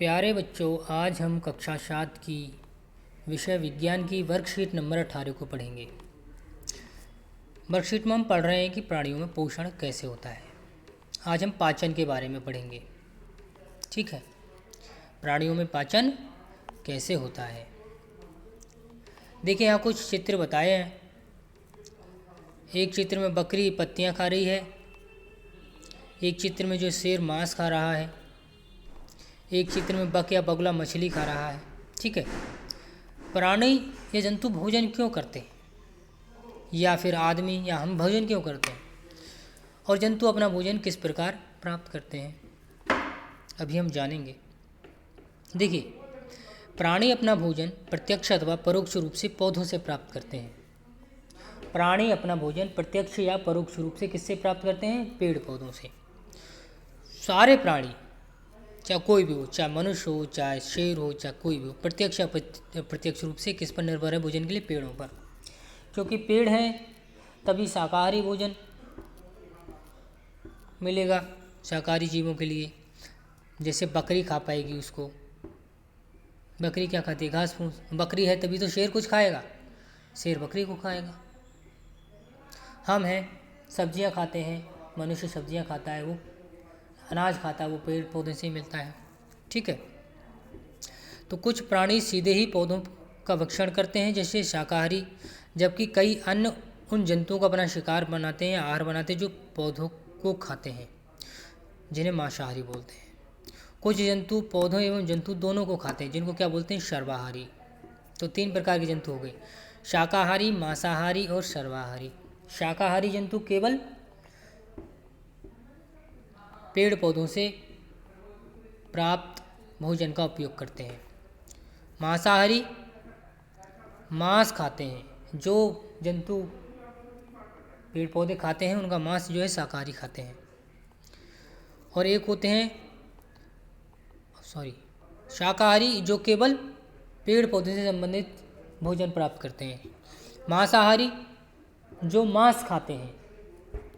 प्यारे बच्चों, आज हम कक्षा 7 की विषय विज्ञान की वर्कशीट नंबर 18 को पढ़ेंगे। वर्कशीट में हम पढ़ रहे हैं कि प्राणियों में पोषण कैसे होता है। आज हम पाचन के बारे में पढ़ेंगे। ठीक है, प्राणियों में पाचन कैसे होता है। देखिए, यहाँ कुछ चित्र बताए हैं। एक चित्र में बकरी पत्तियाँ खा रही है, एक चित्र में जो शेर मांस खा रहा है, एक चित्र में बक या बगुला मछली खा रहा है। ठीक है, प्राणी या जंतु भोजन क्यों करते हैं, या फिर आदमी या हम भोजन क्यों करते हैं, और जंतु अपना भोजन किस प्रकार प्राप्त करते हैं, अभी हम जानेंगे। देखिए, प्राणी अपना भोजन प्रत्यक्ष अथवा परोक्ष रूप से पौधों से प्राप्त करते हैं। प्राणी अपना भोजन प्रत्यक्ष या परोक्ष रूप से किससे प्राप्त करते हैं? पेड़ पौधों से। सारे प्राणी, चाहे कोई भी हो, चाहे मनुष्य हो, चाहे शेर हो, चाहे कोई भी हो, प्रत्यक्ष या प्रत्यक्ष रूप से किस पर निर्भर है भोजन के लिए? पेड़ों पर। क्योंकि पेड़ हैं तभी शाकाहारी भोजन मिलेगा शाकाहारी जीवों के लिए। जैसे बकरी खा पाएगी उसको, बकरी क्या खाती है? घास फूस। बकरी है तभी तो शेर कुछ खाएगा, शेर बकरी को खाएगा। हम हैं, सब्जियां खाते हैं, मनुष्य सब्जियां खाता है, वो अनाज खाता है, वो पेड़ पौधे से ही मिलता है। ठीक है, तो कुछ प्राणी सीधे ही पौधों का भक्षण करते हैं जैसे शाकाहारी, जबकि कई अन्य उन जंतुओं को अपना शिकार बनाते हैं, आहार बनाते हैं जो पौधों को खाते हैं, जिन्हें मांसाहारी बोलते हैं। कुछ जंतु पौधों एवं जंतु दोनों को खाते हैं, जिनको क्या बोलते हैं? सर्वाहारी। तो 3 प्रकार के जंतु हो गए, शाकाहारी, मांसाहारी और सर्वाहारी। शाकाहारी जंतु केवल पेड़ पौधों से प्राप्त भोजन का उपयोग करते हैं। मांसाहारी मांस खाते हैं, जो जंतु पेड़ पौधे खाते हैं उनका मांस जो है शाकाहारी खाते हैं। और एक होते हैं शाकाहारी, जो केवल पेड़ पौधे से संबंधित भोजन प्राप्त करते हैं। मांसाहारी जो मांस खाते हैं,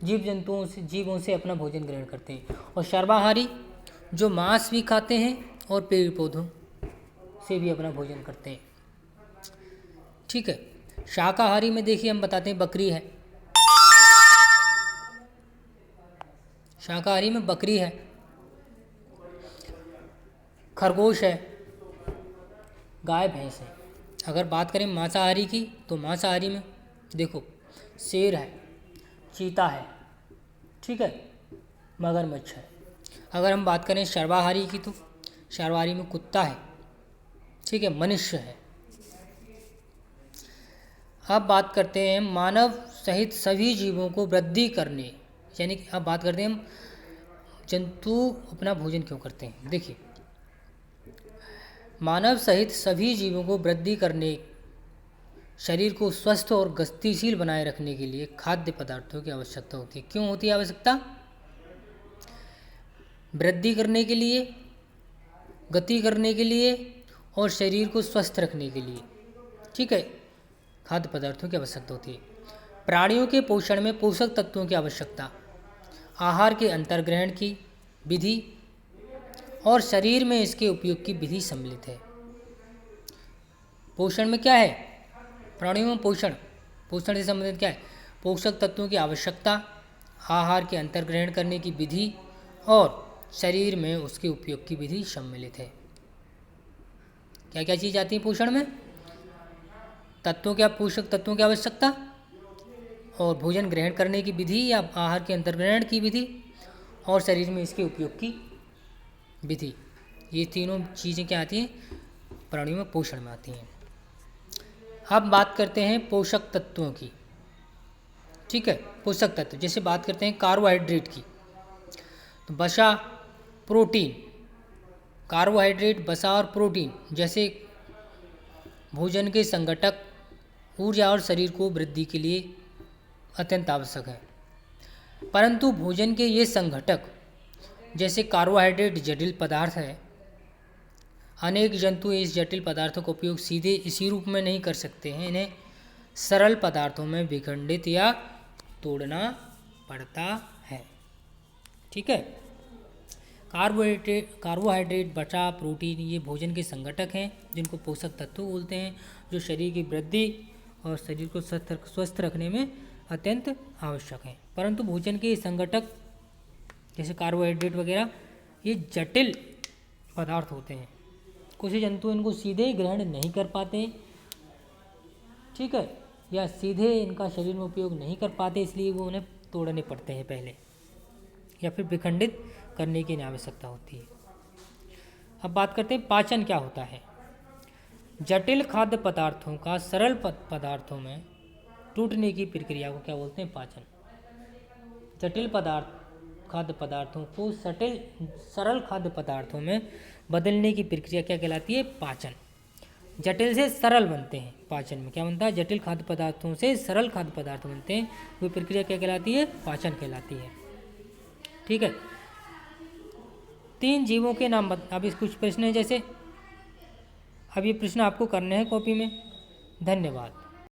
जीवों से अपना भोजन ग्रहण करते हैं। और सर्वाहारी जो मांस भी खाते हैं और पेड़ पौधों से भी अपना भोजन करते हैं। ठीक है, शाकाहारी में देखिए हम बताते हैं, बकरी है। शाकाहारी में बकरी है, खरगोश है, गाय भैंस है। अगर बात करें मांसाहारी की, तो मांसाहारी में देखो शेर है, चीता है, ठीक है, मगरमच्छ है। अगर हम बात करें सर्वाहारी की, तो सर्वाहारी में कुत्ता है, ठीक है, मनुष्य है। अब बात करते हैं मानव सहित सभी जीवों को वृद्धि करने, यानी कि अब बात करते हैं हम जंतु अपना भोजन क्यों करते हैं। देखिए, मानव सहित सभी जीवों को वृद्धि करने, शरीर को स्वस्थ और गतिशील बनाए रखने के लिए खाद्य पदार्थों की आवश्यकता होती है। क्यों होती है आवश्यकता? वृद्धि करने के लिए, गति करने के लिए और शरीर को स्वस्थ रखने के लिए। ठीक है, खाद्य पदार्थों की आवश्यकता होती है। प्राणियों के पोषण में पोषक तत्वों की आवश्यकता, आहार के अंतर्ग्रहण की विधि और शरीर में इसके उपयोग की विधि सम्मिलित है। पोषण में क्या है? प्राणियों में पोषण से संबंधित क्या है? पोषक तत्वों की आवश्यकता, आहार के अंतर्ग्रहण करने की विधि और शरीर में उसके उपयोग की विधि सम्मिलित है। क्या क्या चीज़ आती है पोषण में? पोषक तत्वों की आवश्यकता और भोजन ग्रहण करने की विधि या आहार के अंतर्ग्रहण की विधि और शरीर में इसके उपयोग की विधि। ये तीनों चीज़ें क्या आती हैं? प्राणियों में पोषण में आती हैं। अब बात करते हैं पोषक तत्वों की। ठीक है, पोषक तत्व जैसे बात करते हैं कार्बोहाइड्रेट की, तो वसा, प्रोटीन, कार्बोहाइड्रेट, वसा और प्रोटीन जैसे भोजन के संघटक ऊर्जा और शरीर को वृद्धि के लिए अत्यंत आवश्यक है। परंतु भोजन के ये संघटक जैसे कार्बोहाइड्रेट जटिल पदार्थ है। अनेक जंतु इस जटिल पदार्थों का उपयोग सीधे इसी रूप में नहीं कर सकते हैं, इन्हें सरल पदार्थों में विखंडित या तोड़ना पड़ता है। ठीक है, कार्बोहाइड्रेट, वसा, प्रोटीन ये भोजन के संगठक हैं जिनको पोषक तत्व बोलते हैं, जो शरीर की वृद्धि और शरीर को स्वस्थ रखने में अत्यंत आवश्यक हैं। परंतु भोजन के संगठक जैसे कार्बोहाइड्रेट वगैरह ये जटिल पदार्थ होते हैं। कुछ जंतु इनको सीधे ग्रहण नहीं कर पाते, ठीक है, या सीधे इनका शरीर में उपयोग नहीं कर पाते, इसलिए वो उन्हें तोड़ने पड़ते हैं पहले, या फिर विखंडित करने की आवश्यकता होती है। अब बात करते हैं पाचन क्या होता है। जटिल खाद्य पदार्थों का सरल पदार्थों में टूटने की प्रक्रिया को क्या बोलते हैं? पाचन। जटिल खाद्य पदार्थों को सरल खाद्य पदार्थों में बदलने की प्रक्रिया क्या कहलाती है? पाचन। जटिल से सरल बनते हैं, पाचन में क्या बनता है? जटिल खाद्य पदार्थों से सरल खाद्य पदार्थ बनते हैं, वो प्रक्रिया क्या कहलाती है? पाचन कहलाती है। ठीक है, 3 जीवों के नाम अब इस कुछ प्रश्न है, जैसे अब ये प्रश्न आपको करने हैं कॉपी में। धन्यवाद।